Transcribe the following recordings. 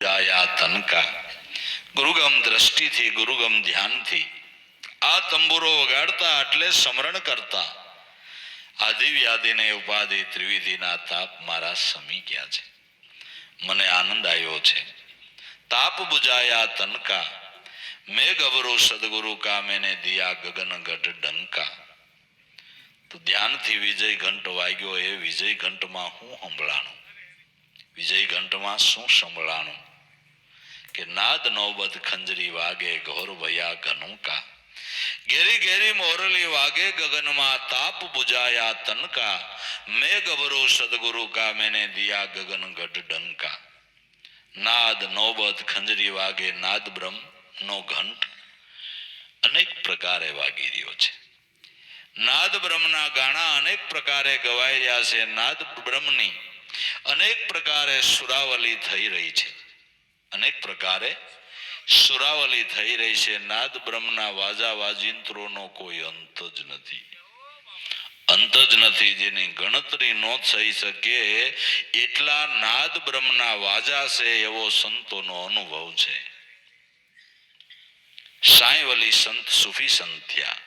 જાયા તનકા ગુરુગમ દ્રષ્ટિથી ગુરુગમ ધ્યાનથી આ તંબુરો વગાડતા એટલે સ્મરણ કરતા આદિ વ્યાધિને ઉપાધિ ત્રિવિધિના તાપ મારા સમી ગયા છે. મને આનંદ આવ્યો છે. તાપ બુજાયા તનકા મેં ગબરો સદગુરુ કા મેને દિયા ગગન ગઢ ડંકા. તો ધ્યાનથી વિજય ઘંટ વાગ્યો. એ વિજય ઘંટમાં હું સંભળાણું? વિજય ઘંટમાં શું સંભળાણું? કે નાદ નૌબત ખંજરી વાગે ઘોર ભયા ઘનુકા. ઘેરી ઘેરી મોરલી વાગે ગગનમાં તાપ બુજાયા તનકા મેં ગબરો સદગુરુ કા મેને દિયા ગગન ગઢ ડંકા. નાદ નૌબત ખંજરી વાગે નાદ બ્રહ્મ નો ઘંટ અનેક પ્રકારે વાગી રહ્યો છે. નાદ બ્રહ્મના ગાણા અનેક પ્રકારે ગવાઈ રહ્યા છે. નાદ બ્રહ્મની અનેક પ્રકારે સુરાવલી થઈ રહી છે. અનેક પ્રકારે સુરાવલી થઈ રહી છે. નાદ બ્રહ્મના વાજા વાજિંત્રોનો કોઈ અંત જ નથી. અંત જ નથી. જેની ગણતરી ન થઈ શકે એટલા નાદ બ્રહ્મના વાજા છે એવો સંતોનો અનુભવ છે. સાંઈવલી સંત સુફી સંત થયા.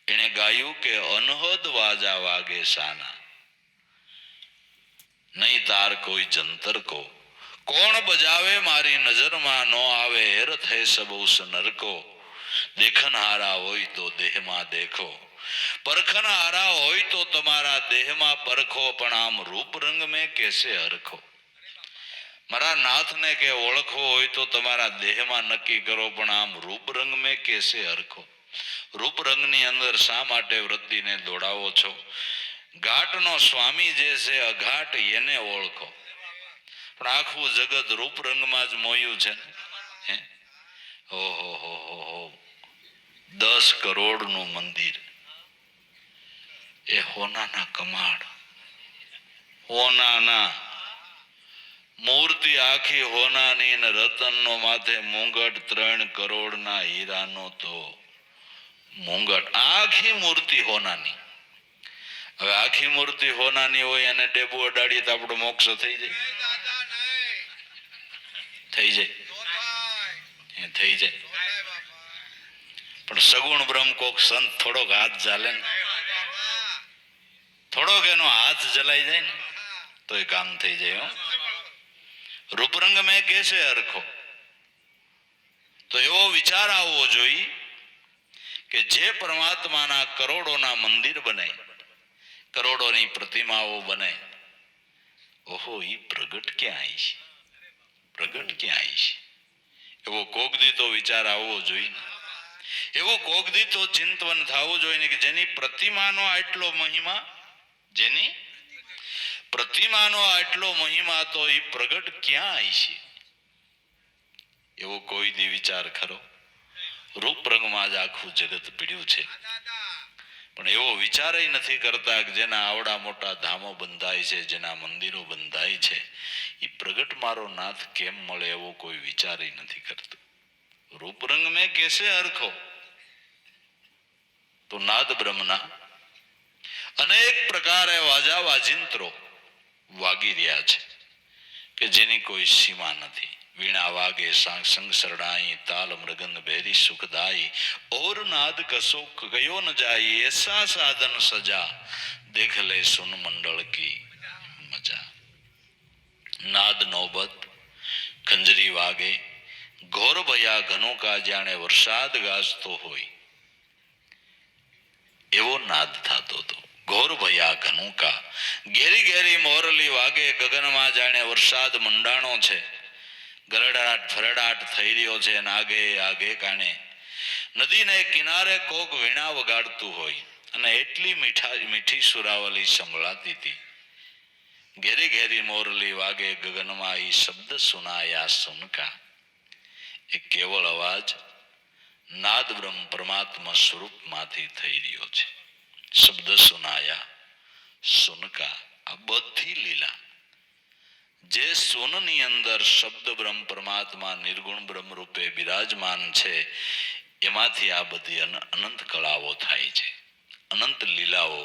એણે ગાયું કે અનહદ વાજા વાગે સાના, નહીં તાર કોઈ જંતર કો, કોણ બજાવે મારી નજરમાં નો આવે હેરત હે સબઉસ નરકો. દેખન હારા હોય તો દેહમાં દેખો, પરખન હારા હોય તો તમારા દેહમાં પરખો, પણ આમ રૂપ રંગ મેં કેસે હરખો. મારા નાથને કે ઓળખો હોય તો તમારા દેહમાં નક્કી કરો, પણ આમ રૂપ રંગ મેં કેસે હરખો. રૂપ રંગની અંદર શા માટે વૃત્તિને દોડાવો છો? ઘાટનો સ્વામી જે છે અઘાટ એને ઓળખો. પણ આખું જગત રૂપ રંગમાં જ મોયું છે ને. ઓહો હો હો 10 કરોડનું મંદિર, એ હોનાના કમાડ, હોનાના મૂર્તિ આખી હોનાની ને રતનનો માથે મુંગટ 3 કરોડના હીરાનો તો મુંગટ. આખી મૂર્તિ હોનાની. હવે આખી મૂર્તિ હોનાની હોય અને ડેબુ અડાડીએ તો આપણો મોક્ષ થઈ જાય? થઈ જાય, થઈ જાય. પણ સગુણ બ્રહ્મ કોક સંત થોડોક હાથ ઝાલે ને, થોડોક એનો હાથ જલાઈ જાય ને તો એ કામ થઈ જાય. રૂપરંગ મેં કેસે હરખો. તો એવો વિચાર આવવો જોઈએ કે જે પરમાત્માના કરોડોના મંદિર બને, કરોડોની પ્રતિમાઓ બને, ઓહો ઈ પ્રગટ ક્યાં આવી છે? પ્રગટ ક્યાં આવી છે? એવો કોક દી તો વિચાર આવવો જોઈએ. એવું કોક દી તો ચિંતન થવું જોઈએ કે જેની પ્રતિમાનો આટલો મહિમા, જેની પ્રતિમાનો આટલો મહિમા તો એ પ્રગટ ક્યાં આવી છે? એવો કોઈ દી વિચાર ખરો? રૂપ રંગમાં જ આખું જગત પીડ્યું છે. પણ એવો વિચાર નથી કરતા કે જેના આવડા મોટા ધામો બંધાય છે, જેના મંદિરો બંધાય છે, એ પ્રગટ મારો નાથ કેમ મળે એવો કોઈ વિચાર નથી કરતો. રૂપરંગ મેં કેસે હરખો. તો નાદ બ્રહ્મના અનેક પ્રકારે વાજા વાજિંત્રો વાગી રહ્યા છે કે જેની કોઈ સીમા નથી. વીણા વાગે સંગ સરડાઈ, તાલ મૃગંદ ભેરી સુખદાઈ, ઓર નાદ કસો કયો ન જાય, એસા સાધન સજા દેખ લે સુન મંડળ કી મજા. નાદ નૌબત ખંજરી વાગે ઘોર ભયા ઘનોકા, જાણે વરસાદ ગાજતો હોય એવો નાદ થતો હતો. ઘોર ભયા ઘનોકા. ઘેરી ઘેરી મોરલી વાગે ગગનમાં, જાણે વરસાદ મંડાણો છે, ગરડાટ ફરડાટ થઈ રહ્યો છે. આગે આગે કાણે નદીને કિનારે કોક વીણા વગાડતું હોય અને એટલી મીઠી સુરાવલી સંભળાતી હતી. ઘેરી ઘેરી મોરલી વાગે ગગનમાં, ઈ શબ્દ સુનાયા સુનકા. એ કેવળ અવાજ નાદ બ્રહ્મ પરમાત્મા સ્વરૂપમાંથી થઈ રહ્યો છે. શબ્દ સુનાયા સુનકા. આ બધી લીલા જે સોનની અંદર શબ્દ બ્રહ્મ પરમાત્મા નિર્ગુણ બ્રહ્મ રૂપે બિરાજમાન છે, એમાંથી આ બધી અનંત કળાઓ થાય છે, અનંત લીલાઓ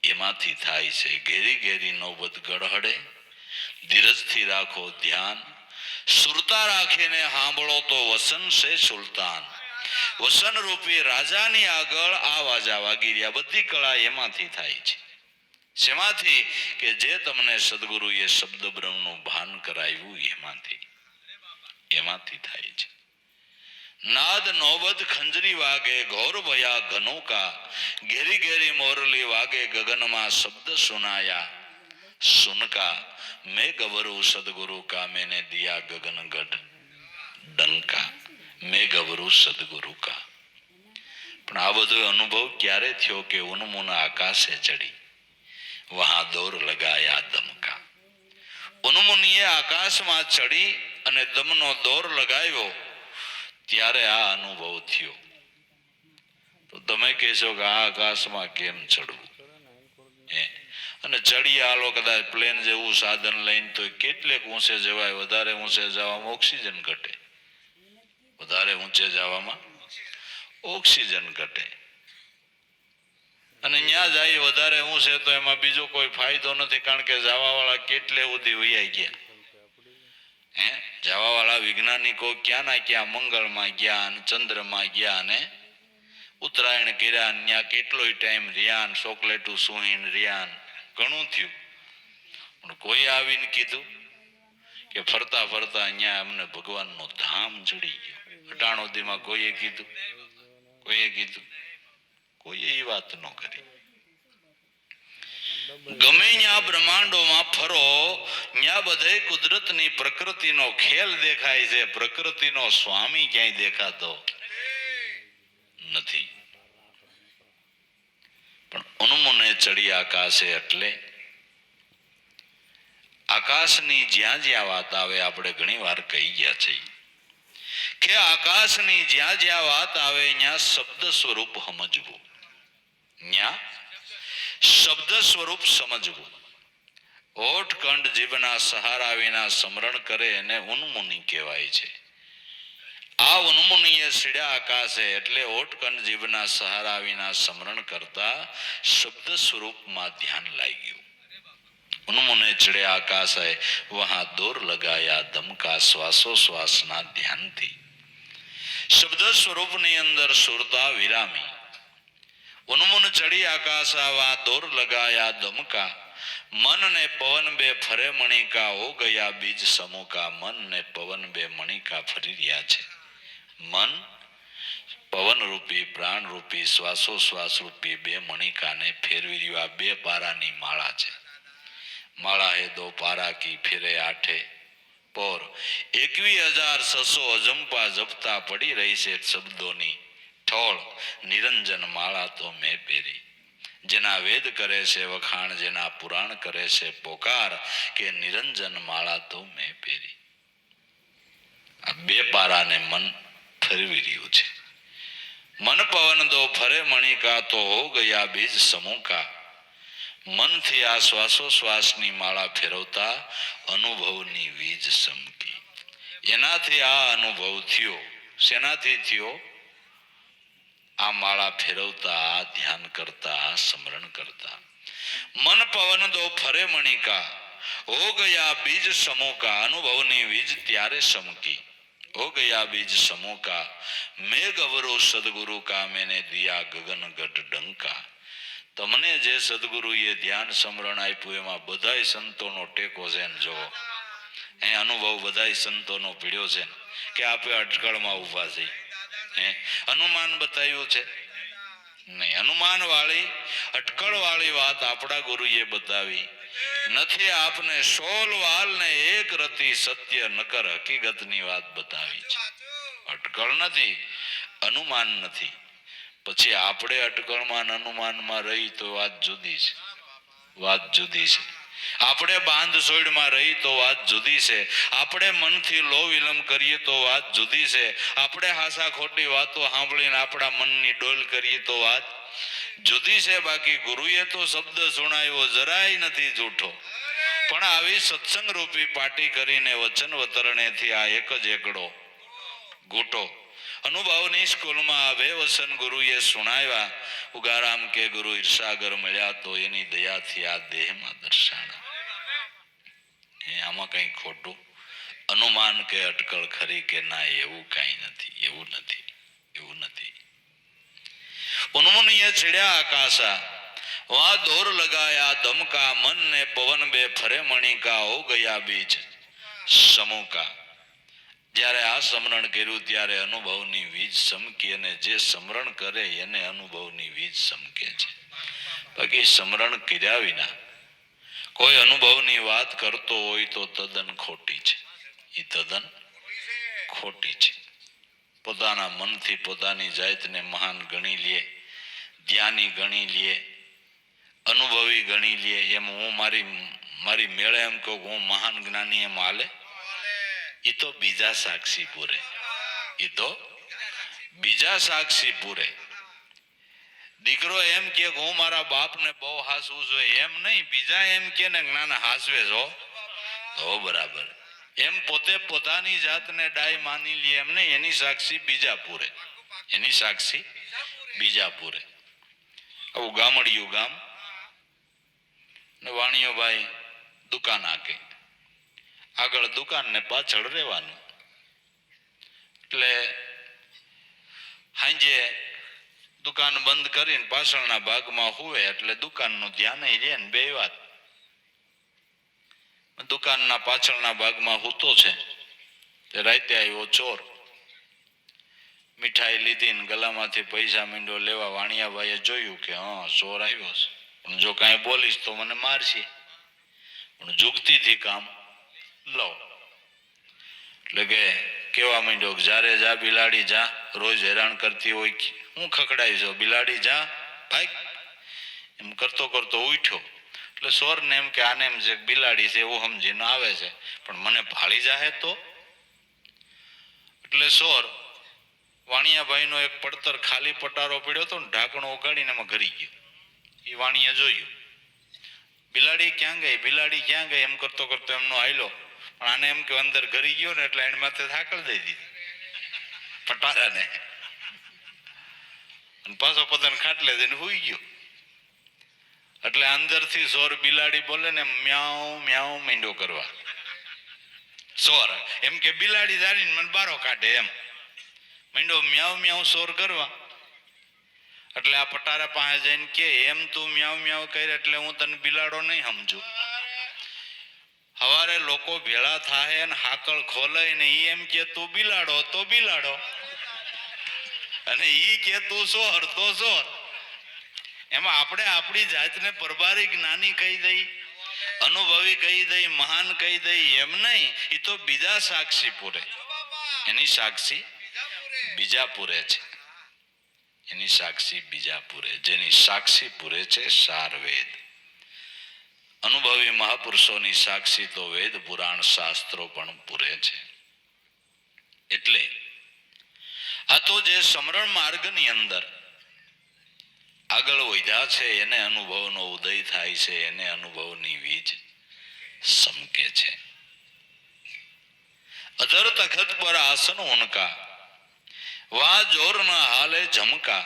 એમાંથી થાય છે. ઘેરી ઘેરી નૌબત ગળહડે ધીરજથી રાખો ધ્યાન, સુરતા રાખીને સાંભળો તો વસન છે સુલતાન. વસન રૂપી રાજાની આગળ આ વાજા વાગી રહ્યા. બધી કળા એમાંથી થાય છે. શેમાંથી? કે જે તમને સદગુરુએ શબ્દ બ્રહ્મનું ભાન કરાવ્યું એમાંથી થાય છે. નાદ નોબત ખંજરી વાગે ઘોર ભયા ઘનોકા, ઘેરી ઘેરી મોરલી વાગે ગગનમાં શબ્દ સુનાયા. સુનકા મેં ગવરું સદગુરુ કા મેને દિયા ગગન ગઢ ડંકા. મેં ગવરું સદગુરુ કા. પણ આ બધો અનુભવ ક્યારે થયો? કે ઉનમુન આકાશે ચડી વહાં દોર લગાયા દમકા. ઉનમુનિએ આકાશમાં ચડી અને દમનો દોર લગાવ્યો ત્યારે આ અનુભવ થયો. તો તમે કહેશો કે આ આકાશમાં કેમ ચડવું? અને ચડી આલો કદાચ પ્લેન જેવું સાધન લઈને તો કેટલેક ઊંચે જવાય. વધારે ઊંચે જવામાં ઓક્સિજન ઘટે. વધારે ઊંચે જવામાં ઓક્સિજન ઘટે. અને ત્યાં જાય વધારે ઊંચે તો એમાં બીજો કોઈ ફાયદો નથી. કારણ કે જવા વાળા કેટલે સુધી વૈયા ગયા. જવા વાળા વૈજ્ઞાનિકો ક્યાં ના ક્યાં મંગળમાં ગયા, ચંદ્રમાં ગયા, ને ઉત્તરાયણ કર્યા, ત્યાં કેટલોય ટાઈમ રહ્યા, ચોકલેટું સુહીન રહ્યા, ઘણું થયું. પણ કોઈ આવીને કીધું કે ફરતા ફરતા અહીંયા અમને ભગવાનનો ધામ જડી ગયો. અટાણોદીમાં કોઈએ કીધું? કોઈએ એ વાત ન કરી. ગમે ત્યાં બ્રહ્માંડોમાં ફરો, ત્યાં બધે કુદરતની પ્રકૃતિનો ખેલ દેખાય છે. પ્રકૃતિનો સ્વામી ક્યાંય દેખાતો નથી. પણ ઉનમુને ચડી આકાશે એટલે આકાશની જ્યાં જ્યાં વાત આવે, આપણે ઘણી વાર કહી ગયા છે કે આકાશની જ્યાં જ્યાં વાત આવે ત્યાં શબ્દ સ્વરૂપ સમજવું. ત્યાં શબ્દ સ્વરૂપ સમજવું. ઓઠ કંઠ જીભના સહારા વિના સ્મરણ કરે એને ઉન્મુનિ કહેવાય છે. આ ઉન્મુનિએ સીડ્યા આકાશે એટલે ઓઠ કંઠ જીભના સહારા વિના સ્મરણ કરતા શબ્દ સ્વરૂપમાં ધ્યાન લાગ્યું. ઉન્મુને ચડ્યા આકાશે વહાં દોર લગાયા દમકા. શ્વાસો શ્વાસના ધ્યાનથી શબ્દ સ્વરૂપની અંદર સુરતા વિરામી. ઉન્મુન ચડી આકાશા વા દોર લગાયા દમકા. મન ને પવન બે ફરે મણિકા. હો ગયા બીજ સમૂકા. મન ને પવન બે મણિકા ફરી રહ્યા છે. મન પવન રૂપી પ્રાણ રૂપી શ્વાસો શ્વાસ રૂપી બે મણિકાને ફેરવી રહ્યું. આ બે પારાની માળા છે. માળા હે દો પારા કી ફેરે આઠે પોર. 21,600 અજંપા જપતા પડી રહી છે શબ્દોની ઠોળ. નિરંજન માળા તો મેં પહેરી. જેના વેદ કરે છે વખાણ, જેના પુરાણ કરે છે પોકાર, કે નિરંજન માળા તો મેં પહેરી. આ બે પારાને મન ફેરવી રહ્યું છે. મન પવન દો ફરે મણિકા. તો હો ગયા બીજ સમૂકા. મનથી આ શ્વાસો શ્વાસની માળા ફેરવતા અનુભવની વીજ સમકી. એનાથી આ અનુભવ થયો. શેનાથી થયો? આ માળા ફેરવતા, આ ધ્યાન કરતા, આ સ્મરણ કરતા. મન પવન દો ફરે મણિકા. હો ગયા બીજ સમૂકા. અનુભવની વીજ ત્યારે સમકી. હો ગયા બીજ સમૂકા. મેં ગવરો સદગુરુ કા મેને દિયા ગગન ગઢ ડંકા. તમને જે સદગુરુએ ધ્યાન સ્મરણ આપ્યું એમાં બધાય સંતોનો ટેકો છે ને. જો એ અનુભવ બધાય સંતોનો પીડ્યો છે ને, કે આપે અટકળમાં ઉભા છે. અનુમાન બતાવ્યું છે નહીં. અનુમાન વાળી અટકળ વાળી વાત આપણા ગુરુએ બતાવી નથી. આપને 16 વાલ ને એક રતી સત્ય નકર હકીકતની વાત બતાવી છે. અટકળ નથી, અનુમાન નથી. પછી આપણે અટકળમાં અનુમાનમાં રહી તો વાત જુદી છે. વાત જુદી છે. આપણે બાંધ સોયડમાં રહી તો વાત જુદી છે. આપણે મનથી લો વિલંબ કરીએ તો વાત જુદી છે. આપણે હાસા ખોટી વાતો સાંભળીને આપણા મનની ડોલ કરીએ તો વાત જુદી છે. બાકી ગુરુએ તો શબ્દ સુણાવ્યો જરાય નથી જૂઠો. પણ આવી સત્સંગ રૂપી પાટી કરીને વચન વતરણેથી આ એક જ એકડો ગોટો અનુભવની સ્કૂલમાં આ બે વસન ગુરુએ સુણાવ્યા. ઉગારામ કે ગુરુ ઈર્ષાગર મળ્યા તો એની દયાથી આ દેહમાં દર્શાણા. આમાં કંઈ ખોટું અનુમાન કે અટકળ ખરી કે ના, એવું કાંઈ નથી, એવું નથી, એવું નથી. ઉન્મુનિએ છેડ્યા આકાશા, વા દોર લગાયા દમકા, મન ને પવન બે ફરે મણિકા, હો ગયા બીજ સમૂકા. જ્યારે આ સમરણ કર્યું ત્યારે અનુભવની વીજ સમકી, અને જે સમરણ કરે એને અનુભવની વીજ સમકે છે. બાકી સમરણ કર્યા વિના કોઈ અનુભવની વાત કરતો હોય તો તદ્દન ખોટી છે, એ તદ્દન ખોટી છે. પોતાના મનથી પોતાની જાતને મહાન ગણી લે, જ્ઞાની ગણી લે, અનુભવી ગણી લે, એમ હું મારી મેળે એમ કહું હું મહાન જ્ઞાની, એમ હાલે? એ તો બીજા સાક્ષી પૂરે, એ તો બીજા સાક્ષી પૂરે. દીકરો એમ કે હું મારા બાપને બહુ હાસવું જોઈએ, એમ નહીં, બીજા એમ કે ને જ્ઞાન હાસવે છો તો બરાબર. એમ પોતે પોતાની જાતને ડાય માની લે એમ નહીં, એની સાક્ષી બીજા પૂરે, એની સાક્ષી બીજા પૂરે. આવું ગામડિયું ગામ ને વાણિયો ભાઈ દુકાન આકે, આગળ દુકાન ને પાછળ રહેવાનું. એટલે હાંજે દુકાન બંધ કરીને પાછળના ભાગમાં હુવે એટલે દુકાનનું ધ્યાન રહે ને બે વાત. દુકાનના પાછળના ભાગમાં હૂતો છે તે રાતે આવ્યો ચોર, મીઠાઈ લીધી ને ગલામાંથી પૈસા મીંડો લેવા. વાણિયાભાઈએ જોયું કે હા ચોર આવ્યો છે, પણ જો કાંઈ બોલીશ તો મને મારશે, પણ જુગતીથી કામ લો. એટલે કે કેવા માંડ્યો, જ્યારે જા બિલાડી જા, રોજ હેરાન કરતી હોય, હું ખખડાઈ છો બિલાડી જા ભાઈ, એમ કરતો કરતો ઉઠ્યો. એટલે સોરને એમ કે આને એમ છે બિલાડી છે એવું સમજીને આવે છે, પણ મને ભાળી જાહે તો. એટલે સોર વાણિયાભાઈનો એક પડતર ખાલી પટારો પડ્યો હતો ને, ઢાંકણો ઉગાડીને એમાં ઘરી ગયો. એ વાણિયા જોયું, બિલાડી ક્યાં ગઈ, બિલાડી ક્યાં ગઈ, એમ કરતો કરતો એમનો આયલો. પણ આને એમ કે અંદર ઘરી ગયો ને એટલે એને માથે થાકલ દઈ દીધી પટારાને, પાછો પોતાને ખાટલે દઈને હુઈ ગયો. એટલે અંદરથી સોર બિલાડી બોલે ને મ્યાઉ મ્યાઉ મીંડો કરવા. સોર એમ કે બિલાડી જાણીને મને બારો કાઢે એમ મીંડો મ્યાઉ મ્યાઉ સોર કરવા. એટલે આ પટારા પાસે જઈને કે એમ તું મ્યાઉ મ્યાઉ કરે એટલે હું તને બિલાડો નહીં સમજુ. હવારે લોકો ભેળા થાય ને હાકળ ખોલે ને ઈ એમ કે તું બિલાડો તો બિલાડો, અને ઈ કે તું સોર તો સોર. એમાં આપણે આપણી જાતને પરબારી જ્ઞાની કહી દઈ, અનુભવી કહી દઈ, મહાન કહી દઈ, એમ નહીં. એ તો બીજા સાક્ષી પૂરે, એની સાક્ષી બીજા પૂરે છે, એની સાક્ષી બીજા પૂરે. જેની સાક્ષી પૂરે છે સાર વેદ. અનુભવી મહાપુરુષોની સાક્ષી તો વેદ પુરાણ શાસ્ત્રો પણ પૂરે છે. એટલે આ તો જે સમરણ માર્ગની અંદર આગળ વધ્યા છે એને અનુભવનો ઉદય થાય છે, એને અનુભવની વીજ સમકે છે. અધર તખત પર આસન ઉનકા, વા જોર ન હાલે જમકા,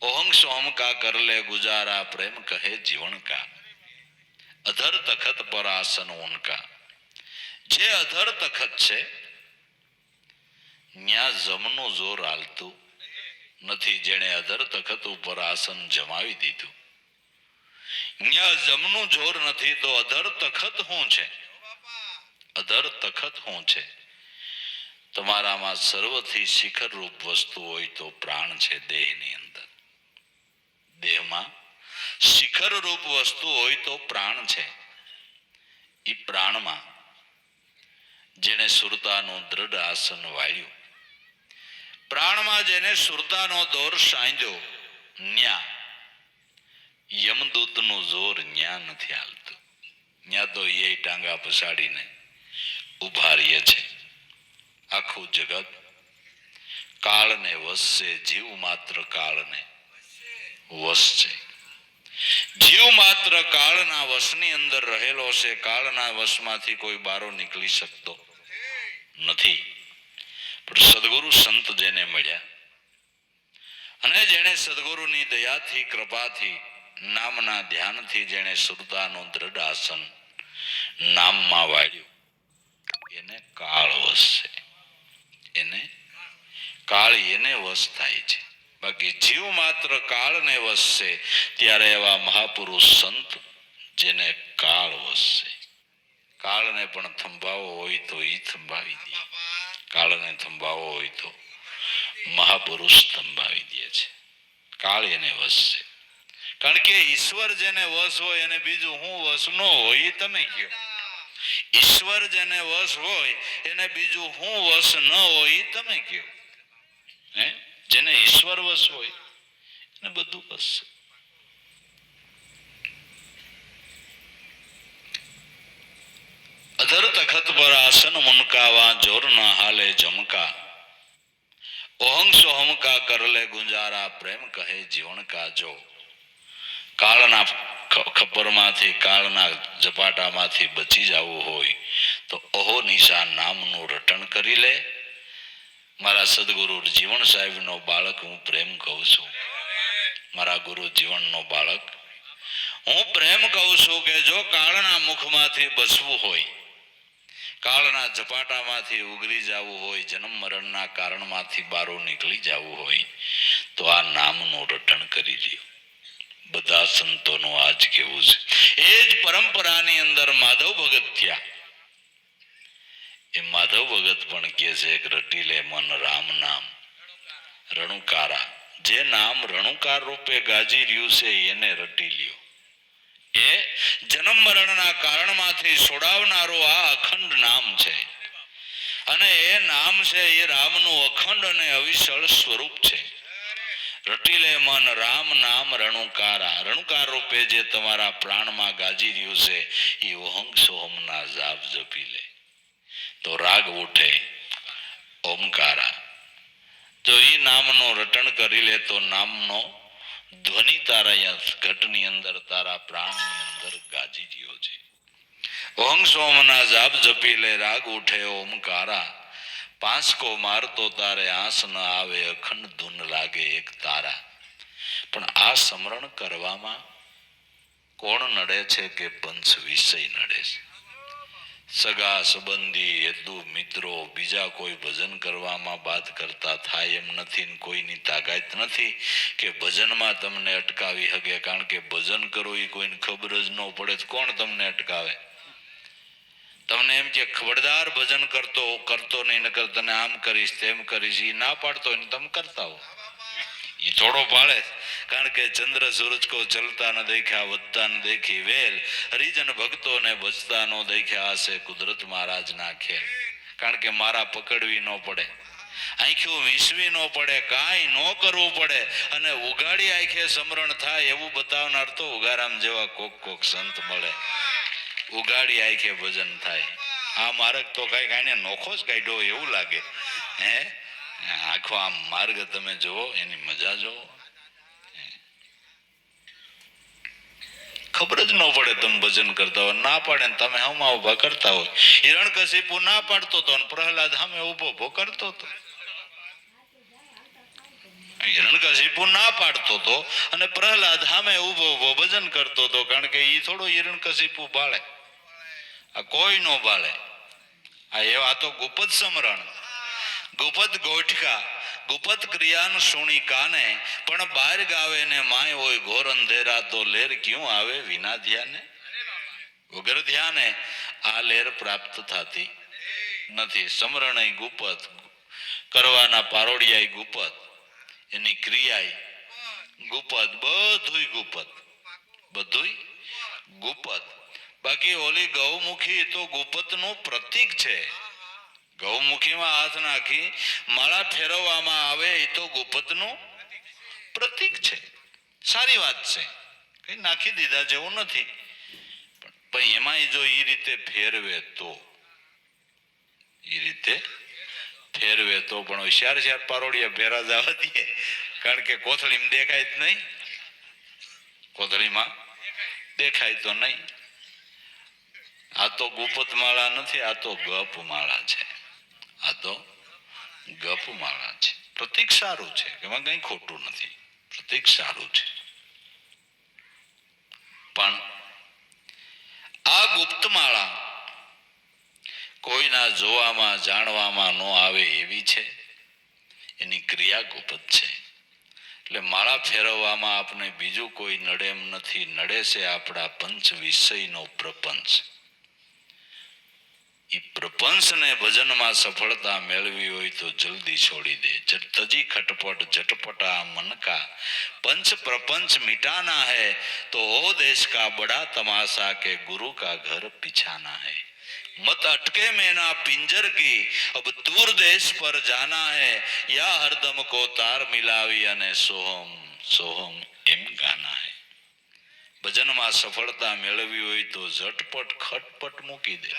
ઓહંગ સોમ કા કર લે ગુજારા, પ્રેમ કહે જીવન કા. અધર તખત પર આસન ઉનકા, જે અધર તખત છે ત્યાં જમનું જોર હાલતું નથી. જેણે અધર તખત ઉપર આસન જમાવી દીધું, ત્યાં જમનું જોર નથી. તો અધર તખત શું છે? અધર તખત શું છે? તમારામાં સર્વથી શિખર રૂપ વસ્તુ હોય તો પ્રાણ છે. દેહની અંદર, દેહમાં શિખર રૂપ વસ્તુ હોય તો પ્રાણ છે. એ પ્રાણમાં જેને સુરતાનું દ્રઢ આસન વાળ્યું, પ્રાણમાં જેને સુરતાનો દોર સાંધ્યો, ન્યા યમદૂતનું જોર ન્યા નથી હાલતું. ન્યા તો એ ટાંગા પસાડીને ઉભા રહીએ છે. આખું જગત કાળને વશ છે, જીવ માત્ર કાળને વશ છે. જીવ માત્ર કાળના વશની અંદર રહેલો છે. કાળના વશમાંથી કોઈ બારો નીકળી શકતો નથી. પણ સદગુરુ સંત જેને મળ્યા અને જેને સદગુરુની દયાથી, કૃપાથી, નામના ધ્યાનથી જેને સુરતાનું દ્રઢ આસન નામમાં વાળ્યું એને કાળ વસશે, એને કાળ એને વશ થાય છે. બાકી જીવ માત્ર કાળને વસશે. ત્યારે એવા મહાપુરુષ સંત જેને કાળ વસશે. કાળને પણ થંભાવો હોય તો એ થંભાવી દે, કાળને થંભાવો હોય તો મહાપુરુષ થંભાવી દે છે. કાળ એને વસશે. કારણ કે ઈશ્વર જેને વશ હોય એને બીજું હું વશ ન હોય એ તમે કહો. ઈશ્વર જેને વશ હોય એને બીજું હું વશ ન હોય એ તમે કહો. હે, જેને ઈશ્વર વશ હોય એને બધું વશ. અધર તખત પર આસન મુનકાવા જોર ના હાલે જમકા. ઓહંગ સોહમ કા કરલે ગુંજારા પ્રેમ કહે જીવન કા જો. કાળના ખપ્પરમાંથી કાળના ઝપાટામાંથી બચી જવું હોય તો ઓહો નિશા નામનું રટણ કરી લે. મારા સદગુરુ જીવન સાહેબનો બાળક હું પ્રેમ કહું છું. મારા ગુરુ જીવનનો બાળક હું પ્રેમ કહું છું કે જો કાળના મુખમાંથી બચવું હોય, કાળના ઝપાટામાંથી ઉગરી જવું હોય, જન્મ મરણના કારણમાંથી બારો નીકળી જવું હોય તો આ નામનું રટણ કરી લ્યો. બધા સંતોનું આજ કેવું છે. એ જ પરંપરાની અંદર માધવ ભગત થયા. એ માધવ ભગત પણ કહે છે કે રટી લે મન રામ નામ રણુકારા. જે નામ રણુકાર રૂપે ગાજી રહ્યું છે એને રટી લ્યો. એ જન્મ મરણના કારણમાંથી છોડાવનારો આ અખંડ નામ છે. અને એ નામ છે એ રામનું અખંડ અને અવિચળ સ્વરૂપ છે. રટી લે મન રામ નામ રણુકારા. રણુકાર રૂપે જે તમારા પ્રાણમાં ગાજી રહ્યું છે એ ઓહંગ સોહમના જાપ જપી લે તો રાગ ઉઠે ઓમકારા. જો એ નામનું રટણ કરી લે તો નામનો ધ્વનિ તારા ઘટની અંદર તારા પ્રાણની અંદર ગાજી રહ્યો છે. ઓહંગ સોમના જાપ જપી લે રાગ ઉઠે ઓમકારા. પાંસકો મારતો તારે આંસ ન આવે અખંડ ધૂન લાગે એક તારા. પણ આ સ્મરણ કરવામાં કોણ નડે છે કે પંચ વિષય નડે છે. સગા સંબંધી હેતુ મિત્રો બીજા કોઈ ભજન કરવામાં બાદ કરતા થાય એમ નથી. કોઈની તાકાત નથી કે ભજનમાં તમને અટકાવી શકે. કારણ કે ભજન કરો એ કોઈને ખબર જ ન પડે તો કોણ તમને અટકાવે. તમને એમ કે ખબરદાર ભજન કરતો નહીં, નકર તને આમ કરીશ તેમ કરીશ. એ ના પાડતો હોય ને તમે કરતા હો. એ થોડો પાડે. કારણ કે ચંદ્ર સૂરજ કો ચલતા ન દેખ્યા વધતા ન દેખી વેલ. હરિજન ભક્તો ને બચતા નો દેખ્યા હશે કુદરત મહારાજ ના ખેલ. કારણ કે મારા પકડવી ન પડે, આંખ્યું વીસવી ન પડે, કાંઈ ન કરવું પડે અને ઉગાડી આંખે સમરણ થાય એવું બતાવનાર તો ઉગારામ જેવા કોક સંત મળે. ઉગાડી આંખે ભજન થાય. આ માર્ગ તો કઈ કાંઈ નોખો જ કાઢ્યો એવું લાગે. હે, આખો આમ માર્ગ તમે જુઓ, એની મજા જુઓ. ખબર જ ન પડે તમે ભજન કરતા હોય. ના પાડે ને તમે હમા ઉભા કરતા હોય. હિરણ્યકશિપુ ના પાડતો હતો ને પ્રહલાદ સામે ઉભો કરતો હતો. હિરણ્યકશિપુ ના પાડતો હતો અને પ્રહલાદ સામે ઉભો ભજન કરતો હતો. કારણ કે એ થોડો હિરણ્યકશિપુ બાળે, આ કોઈ નો બાળે. આ એવા તો ગુપત સમરણ, ગુપત ગોઠકા, ગુપત ક્રિયાન સુણી કાને. પણ બાર ગાવે ને માય હોય ઘોર અંધેરા તો લેર ક્યું આવે વિના ધ્યાને. વગર ધ્યાને આ લેર પ્રાપ્ત થતી નથી. સમરણ ગુપત કરવાના પારોડિયા ગુપત, એની ક્રિયા ગુપત, બધુંય ગુપત. બાકી ઓલી ગૌમુખી તો ગુપત નું પ્રતીક છે. ગૌમુખીમાં હાથ નાખી માળા ફેરવવામાં આવે એ તો ગુપત નું પ્રતીક છે. સારી વાત છે, કઈ નાખી દીધા જેવું નથી. પણ એમાં જો એ રીતે ફેરવે તો પણ હોશિયાર પારોડિયા ફેરા જવા દે. કારણ કે કોથળીમાં દેખાય જ નહીં, કોથળીમાં દેખાય તો નહીં. આ તો ગુપત માળા નથી, આ તો ગપ માળા છે. આ તો ગપ માળા છે. પ્રતીક સારું છે, એમાં કઈ ખોટું નથી. પ્રતીક સારું છે. પણ આ ગુપ્તમાળા કોઈના જોવામાં જાણવામાં ન આવે એવી છે, એની ક્રિયા ગુપ્ત છે. એટલે માળા ફેરવવામાં આપણે બીજું કોઈ નડે એમ નથી, નડે છે આપણા પંચ વિષયનો પ્રપંચ. એ પ્રપંચને ભજનમાં સફળતા મેળવી હોય તો જલ્દી છોડી દે. તજી ખટપટ झटपटा मन का पंच प्रपंच मिटाना है तो ओ देश का बड़ा तमाशा के गुरु का घर पिछाना है. मत अटके में ना पिंजर की अब दूर देश पर जाना है या हरदम को तार मिलावी અને સોહમ સોહમ એમ ગાના है. ભજનમાં સફળતા મેળવી હોય તો ઝટપટ ખટપટ મૂકી દે.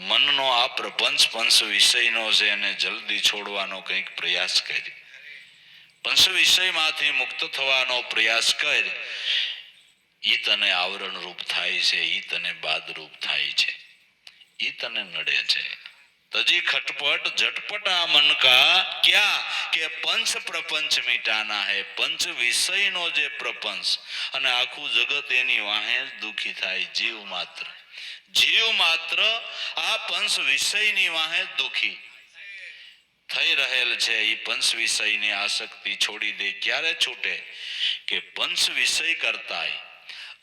મનનો આ પ્રપંચ પંચ વિષયનો છે અને જલ્દી છોડવાનો કંઈક પ્રયાસ કરી. પંચ વિષયમાંથી મુક્ત થવાનો પ્રયાસ કર. ઈ તને આવરણ રૂપ થાય છે, ઈ તને બાદ રૂપ થાય છે, ઈ તને નડે છે. તજી ખટપટ झटपटा मन का क्या કે પંચ પ્રપંચ મિટાના હે. પંચ વિષયનો જે પ્રપંચ અને આખું જગત એની વાહે જ દુખી થાય. જીવ માત્ર આ પંચ વિષયની વાહે જ દુખી થઈ રહેલ છે. એ પંચ વિષયની આસક્તિ છોડી દે. ક્યારે છૂટે કે પંચ વિષય કરતા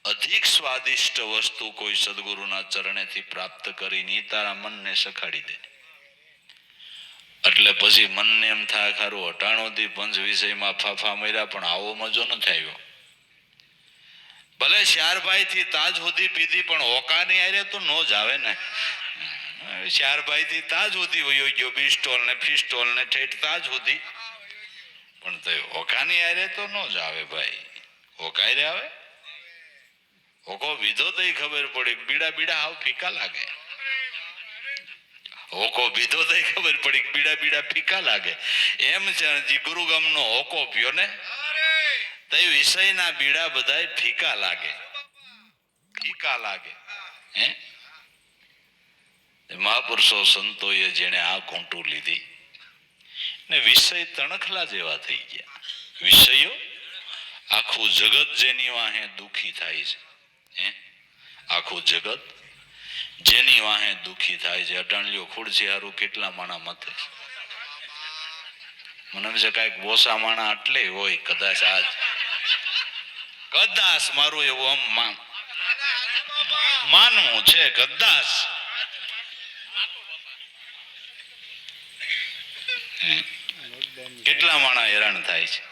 અધિક સ્વાદિષ્ટ વસ્તુ કોઈ સદગુરુના ચરણેથી પ્રાપ્ત કરીને તારા મનને સખાડી દે. એટલે પછી મનને એમ થાય ખારું અટાણોથી પંચ વિષયમાં ફાફા મર્યા પણ આવો મજો નથી આવ્યો. ભલે શારભાઈ થી તાજ સુધી પીધી પણ ઓકાની આરે તો નો જ આવે ને. શારભાઈ થી તાજ સુધી વયો ગયો, બિસ્ટોલ ને ફિસ્ટોલ ને ઠેઠ તાજ સુધી, પણ તો ઓકાની આરે તો નો જ આવે ભાઈ. ઓકાઈ રે આવે ઓકો વિધો તો ખબર પડી બીડા બીડા હાવ ફીકા લાગે. હોકો બીધો તો ખબર પડી બીડા બીડા ફીકા લાગે. એમ છે જે ગુરુગમ નો હોકો પીયો ને તે વિષયના બીડા બધાય ફીકા લાગે. હે મહાપુરુષો સંતોએ જેને આ કોંટું લીધી ને વિષય તણખલા જેવા થઈ ગયા. વિષયો આખું જગત જેની વાહે દુખી થાય છે. હે આખું જગત જેની વાહે દુખી થાય છે. અટાણલીઓ ખુરશી હારું કેટલા માણા મતે. મને એમ છે કાંઈક બોસા માણા એટલે હોય કદાચ. આજ કદાચ મારું એવું આમ માનવું છે. કદાચ કેટલા માણા હેરાન થાય છે.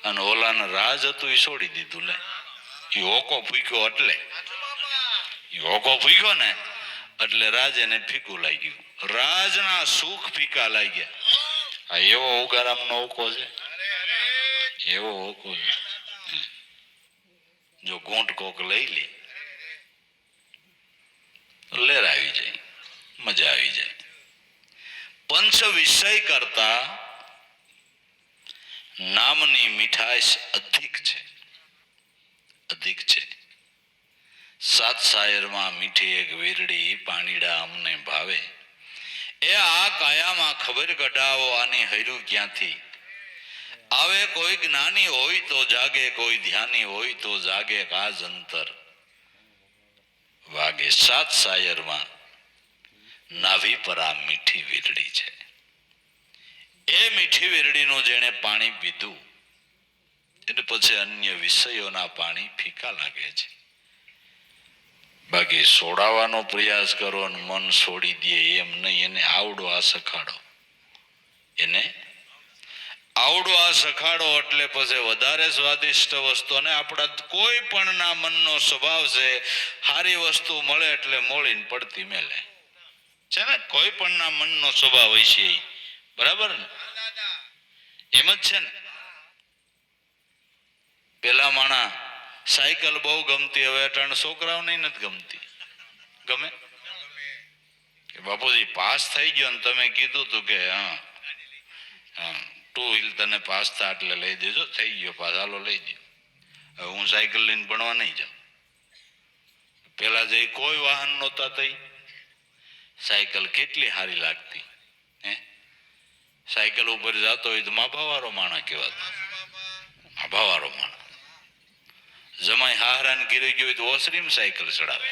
અને ઓલાને રાજ હતું એ છોડી દીધું. લે એ હોકો ફૂક્યો ને એટલે રાજ એને ફીકું લાગ્યું. રાજના સુખ ફીકા લાગ્યા. આ એવો ઉગારામનો હોકો છે, એવો હોકો છે. જો ગોંટ કોક લઈ લે લેર આવી જાય, મજા આવી જાય. પંચ વિષય કરતા નામની મીઠાશ અધિક છે. સાત શાયરમાં મીઠી એક વીરડી પાણીડા અમને ભાવે. એ આ કાયામાં ખબર કઢાવો આની હૈરું ક્યાંથી આવે. કોઈ જ્ઞાની હોય તો જાગે, કોઈ ધ્યાની હોય તો જાગે. કાજ અંતર વાગે. સાત શાયરમાં નાભી પર આ મીઠી વીરડી છે. એ મીઠી વીરડીનું જેણે પાણી પીધું એટલે પછી અન્ય વિષયોના પાણી ફીકા લાગે છે. બાકી છોડાવવાનો પ્રયાસ કરો અને મન છોડી દે એમ નહીં. એને આવડો આ સખાડો, એને આવડો આ સખાડો એટલે પછી વધારે સ્વાદિષ્ટ વસ્તુ. અને આપણા કોઈ પણ ના મનનો સ્વભાવ છે સારી વસ્તુ મળે એટલે મોળીને પડતી મેલે છે ને. કોઈ પણ ના મનનો સ્વભાવ હોય છે બરાબર ને. એમ જ છે ને. પેલા માણા સાયકલ બહુ ગમતી, હવે અટાણ છોકરાઓને નથી ગમતી. ગમે કે બાપુજી પાસ થઈ ગયો ને તમે કીધું તું કે હા 2 વ્હીલ તને પાસ થા એટલે લઈ દેજો. થઈ ગયો પાસ, હાલો લઈ દો. હવે હું સાયકલ લઈને ભણવા નહીં જાઉં. પેલા જે કોઈ વાહન નહોતા થઈ સાયકલ કેટલી સારી લાગતી. હે સાયકલ ઉપર જતો હોય તો માભાવાળો માણા કહેવાતો. માભાવાળો માણા જમાઈ હાહરાન ગીરી ગયો તો ઓસરીમ સાયકલ ચડાવે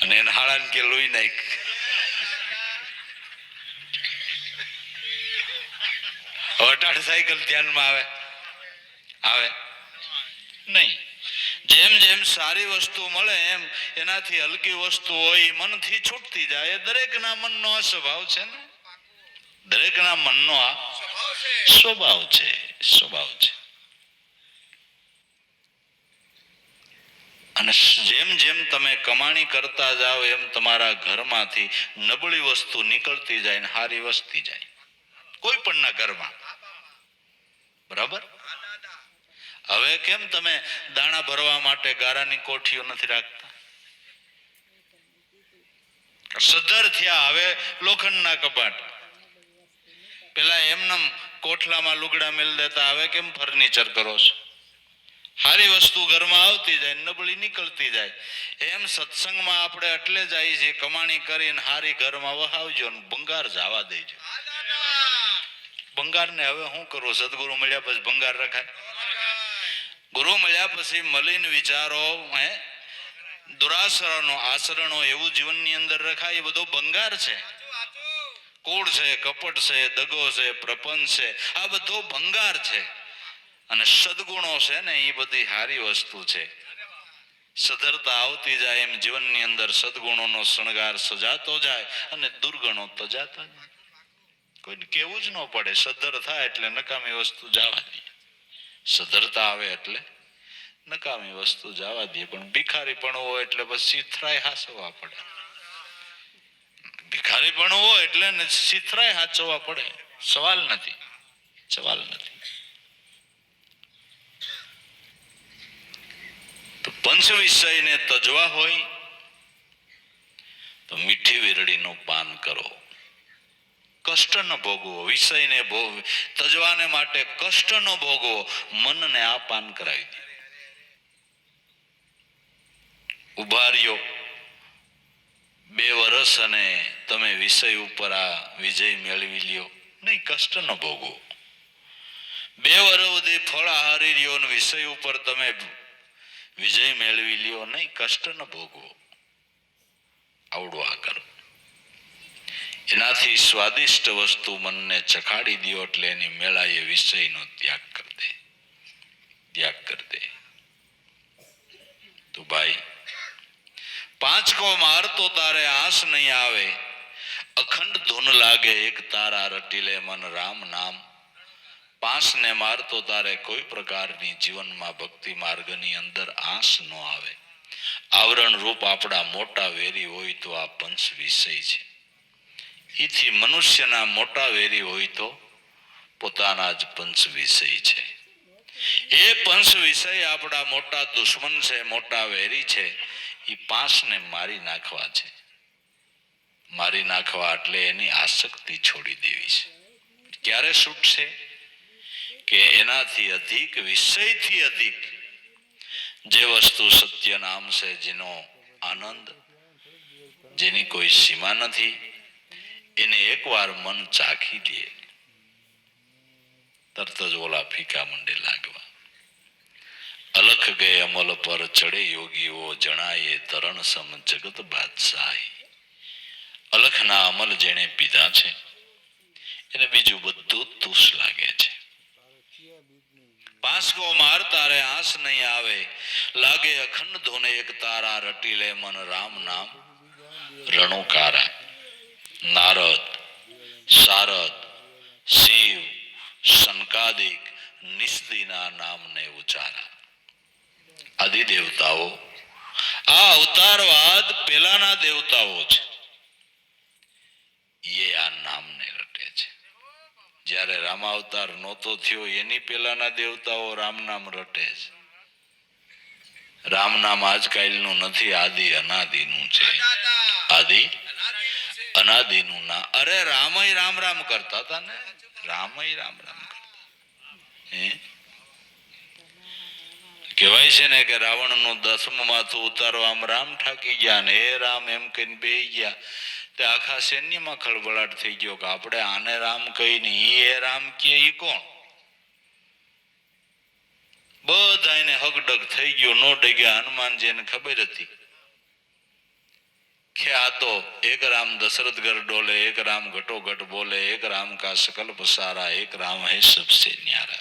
અને એને હાળાને કે લોહી નાખ. અટાડ સાયકલ ધ્યાનમાં આવે આવે નહીં. જેમ જેમ સારી વસ્તુ મળે એમ એનાથી હલકી વસ્તુ હોય મનથી છૂટતી જાય. એ દરેકના મનનો આ સ્વભાવ છે ને, દરેકના મનનો આ સ્વભાવ છે, સ્વભાવ છે. અને જેમ જેમ તમે કમાણી કરતા જાઓ એમ તમારા ઘરમાંથી નબળી વસ્તુ નીકળતી જાય ને સારી વસ્તી જાય, કોઈ પણ ના ઘરમાં. બરાબર. હવે કેમ તમે દાણા ભરવા માટે ગારાની કોઠીઓ નથી રાખતા? સદ્ધર થયા હવે લોખંડના કપાટ. પેલા એમનેમ કોઠલામાં લુગડા મેલ દેતા, હવે કેમ ફર્નિચર કરો છો? સારી વસ્તુ ઘરમાં આવતી જાય, નબળી નીકળતી જાય. એમ સત્સંગમાં આપણે એટલે જાય છે, કમાણી કરીને હારી ઘરમાં વહાવજો ને ભંગાર જવા દેજો. ભંગારને હવે શું કરવું? સદગુરુ મળ્યા પછી ભંગાર રખાય? ગુરુ મળ્યા પછી મળીને વિચારો, હે દુરાસરણો આચરણો એવું જીવનની અંદર રખાય. એ બધો ભંગાર છે. કૂળ છે, કપટ છે, દગો છે, પ્રપંચ છે, આ બધો ભંગાર છે. અને સદગુણો છે ને એ બધી સારી વસ્તુ છે. સધરતા આવતી જાય એમ જીવનની અંદર સદગુણોનો શણગાર સજાતો જાય અને દુર્ગણો તો જાતા જાય. કોઈને કેવું જ ન પડે. સધર થાય એટલે નકામી વસ્તુ જવા દે, સધરતા આવે એટલે નકામી વસ્તુ જવા દે. પણ ભિખારી પણ હોય એટલે બસ સીથરાય હાસવા પડે. ભિખારી પણ હોય એટલે સીથરાય હાચવવા પડે. સવાલ નથી, સવાલ નથી. પંચ વિષયને તજવા હોય તો મીઠી વીરડીનું પાન કરો. કષ્ટ ન ભોગવો. વિષયને તજવાને માટે કષ્ટ ન ભોગવો. મનને આ પાન કરાવી દે. ઉભા રહ્યો 2 વર્ષ અને તમે વિષય ઉપર આ વિજય મેળવી લ્યો નહીં, કષ્ટ ન ભોગવો. 2 વર્ષ સુધી ફળ આહારી રહ્યો ને વિષય ઉપર તમે વિજય મેળવી લ્યો નહીં, કષ્ટ ન ભોગવો. આવડું આ કરો. એનાથી સ્વાદિષ્ટ વસ્તુ મનને ચખાડી દો એટલે એની મેળાએ વિષયનો ત્યાગ કરી દે, ત્યાગ કરી દે. તો ભાઈ 5 કો મારતો તારે આસ નહીં આવે, અખંડ ધૂન લાગે એક તારા રટીલે મન રામ નામ. 5 ને મારતો તારે કોઈ પ્રકારની જીવનમાં ભક્તિ માર્ગની અંદર આસ ન આવે. આવરણ રૂપ આપણા મોટા વેરી હોય તો આ પંચ વિષય છે. એથી મનુષ્યના મોટા વેરી હોય તો પોતાના જ પંચ વિષય છે. એ પંચ વિષય આપણા મોટા દુશ્મન છે, મોટા વેરી છે. એ 5 ને મારી નાખવા છે. મારી નાખવા એટલે એની આસક્તિ છોડી દેવી છે. ક્યારે છૂટશે? કે એનાથી અધિક, વિષયથી અધિક જે વસ્તુ સત્ય નામ છે, જેનો આનંદ, જેની કોઈ સીમા નથી, એને એકવાર મન ચાખી લે તરત જ ઓલા ફીકા મંડે લાગવા. અલખ ગયે અમલ પર ચડે યોગીઓ, જણાયે તરણ સમ જગત બાદશાહી. અલખના અમલ જેને પીધા છે એને બીજું બધું તુષ લાગે છે. 5 કો માર તારે આંસ નહીં આવે, લાગે અખંડ ધોને એક તારા રટીલે મન રામ નામ. રણુકારા, નારદ, શારદ, શિવ, શંકાદિક નિસ્દિના નામને ઉચ્ચારા. આદિ દેવતાઓ, આ અવતારવાદ પેલાના દેવતાઓ છે, એ આ નામને રટે છે. જ્યારે રામાવતાર નહોતો થયો એની પેલાના દેવતાઓ રામ નામ રટે છે. રામ નામ આજકાલનું નથી, આદિ અનાદિનું છે. આદિ અનાદિનું ના. અરે રામય રામ રામ કરતા હતા ને, રામય રામ રામ કરતા. કહેવાય છે ને કે રાવણ નું 10મું માથું ઉતારવા આમ રામ ઠાકી ગયા ને હે રામ એમ કહીને બેહી ગયા. તે આખા સૈન્યમાં ખળબળાટ થઈ ગયો કે આપણે આને રામ કહીને એ રામ કે ઈ કોણ? બધાને હગડગ થઈ ગયો. નો ડગ્યા. હનુમાનજીને ખબર હતી કે આ તો એક રામ દશરથ ઘર ડોલે, એક રામ ઘટોઘટ બોલે, એક રામ કા सकल पसारा, एक राम है सबसे न्यारा.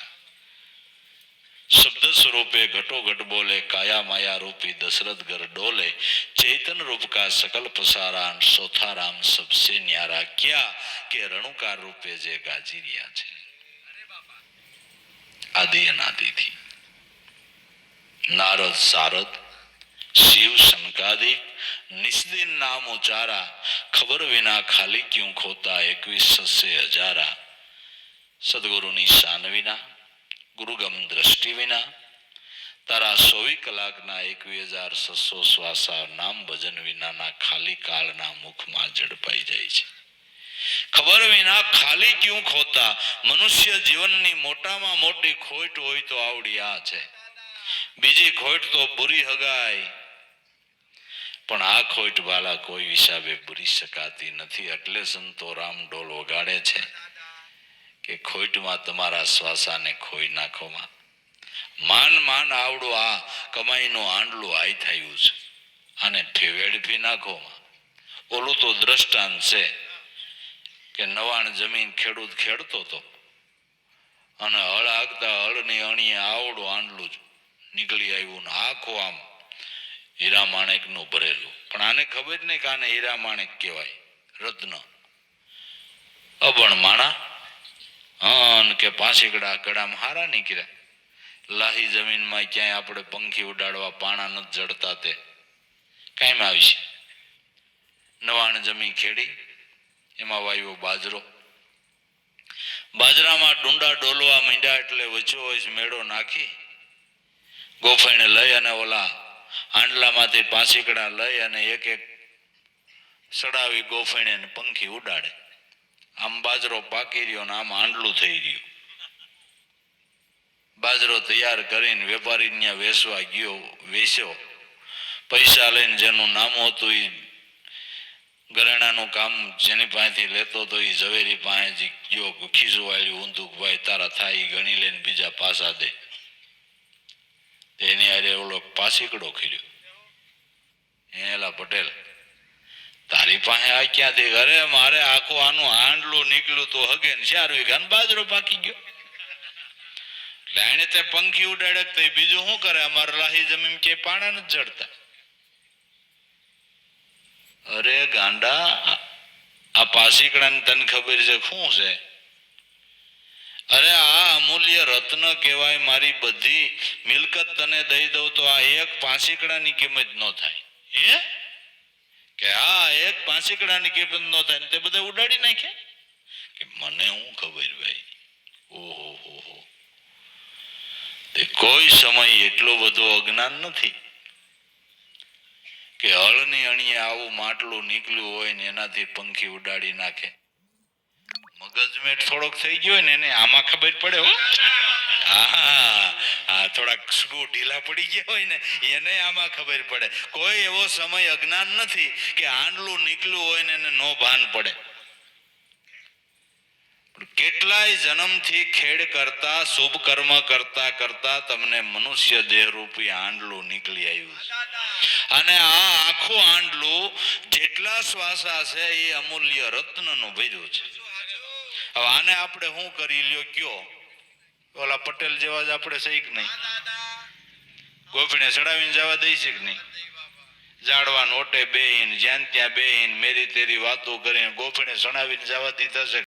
शब्द स्वरूपे घटोघट बोले, काया माया रूपी दशरथ घर डोले, चैतन रूप का सकल पसारा, चौथा राम सबसे न्यारा. क्या કે રણુકાર રૂપે જે ગાજી રહ્યા છે આદિ અનાદિથી. નારદ સારદ शिव शनकादिक निस्दिन नाम उचारा, खबर विना खाली क्यों खोता 21 से हजारा. सदगुरुની શાન વિના, ગુરુગમ દ્રષ્ટિ વિના તારા 24 કલાકના 21,600 શ્વાસા નામ ભજન વિનાના ખાલી કાળના મુખમાં ઝડપાઈ જાય છે. ખબર વિના ખાલી ક્યું ખોતા. મનુષ્ય જીવનની મોટામાં મોટી ખોટ હોય તો આવડી આ છે. બીજી ખોટ તો બુરી હગાય, પણ આ ખોટ વાલા કોઈ હિસાબે બુરી શકાતી નથી. એટલે સંતો રામ ઢોલ વગાડે છે કે ખોટમાં તમારા શ્વાસાને ખોઈ નાખોમાં. માન માન આવડું આ કમાઈનું આંડલું હાઈ થયું છે, આને ફેવેડફી નાખોમાં. ઓલું તો દ્રષ્ટાંત છે કે નવાણ જમીન ખેડૂત ખેડતો હતો અને હળ આગતા હળની અણીએ આવડું આંડલું જ નીકળી આવ્યું ને આખું આમ હીરા માણેકનું ભરેલું. પણ આને ખબર નહીં કે આને હીરા માણેક કહેવાય, રત્ન. અભણ માણા કે પાંચીકડા કડામાં હારા નીકળ્યા. લાહી જમીનમાં ક્યાંય આપણે પંખી ઉડાડવા પાણા નથી જડતા, તે કાયમ આવી છે. નવાણ જમીન ખેડી એમાં વાવ્યો બાજરો. બાજરામાં ડુંડા ડોલવા માંડ્યા એટલે વચ્ચો વચ્ચ મેળો નાખી ગોફઈને લઈ અને ઓલા આંડલામાંથી પાંચીકડા લઈ અને એક એક સડાવી ગોફઈને પંખી ઉડાડે. આમ બાજરો પાકી રહ્યો ને આમ આંડલું થઈ રહ્યું. બાજરો તૈયાર કરીને વેપારી ત્યાં વેચવા ગયો, વેચ્યો. પૈસા લઈને જેનું નામ હતું એ ઘરેણાનું કામ જેની પાસેથી લેતો હતો એ ઝવેરી પાસે ગયો, ખીજવાળ્યું ઊંધું, ભાઈ તારા થાય એ ગણી લઈને બીજા પાસા દે. એની હારે ઓલો પાસીકડો ખીર્યો. એલા પટેલ તારી પાસે આ ક્યાંથી? અરે મારે આખું આનું આંડલું નીકળ્યું તો હગે ને 4 વીઘાનો બાજરો પાકી ગયો. એટલે એને તે પંખી ઉડાડક તો બીજું શું કરે? અમારે લાહી જમીન કે પાણા નથી જડતા. અરે ગાંડા, આ પાસીકડાને તને ખબર છે શું છે? અરે આ અમૂલ્ય રત્ન કહેવાય. મારી બધી મિલકત તને દઈ દઉં તો આ એક પાંચીકડાની કિંમત ન થાય. હે કે આ એક પાંચીકડાની કિંમત ન થાય ને તે બધા ઉડાડી નાખે કે મને શું ખબર ભાઈ. ઓહો, તે કોઈ સમય એટલો બધો અજ્ઞાન નથી કે હળની અણીએ આવું માટલું નીકળ્યું હોય ને એનાથી પંખી ઉડાડી નાખે. મગજમેટ થોડોક થઈ ગયો ને એને આમાં ખબર પડે. હા, થોડાક સ્ક્રૂ ઢીલા પડી ગયા હોય ને એને આમાં ખબર પડે. કોઈ એવો સમય અજ્ઞાન નથી કે આંડલું નીકળ્યું હોય ને એને નો ભાન પડે. કેટલાય જન્મથી ખેડ કરતા, શુભ કર્મ કરતા કરતા તમને મનુષ્ય દેહ રૂપી આંડલું નીકળી આવ્યું છે. અને આ આખું આંડલું જેટલા શ્વાસા છે એ અમૂલ્ય રત્નનું ભર્યું છે. હવે આને આપણે શું કરી લ્યો કયો? ઓલા પટેલ જેવા જ આપણે સહી કે નહીં? ગોફીને ચડાવીને જવા દઈ છે કે નહીં? ઝાડવા નોટે બેહીન જ્યાં ત્યાં બેહીન મેરી તેરી વાતો કરીને ગોફીને ચડાવીને જવા દીધા છે?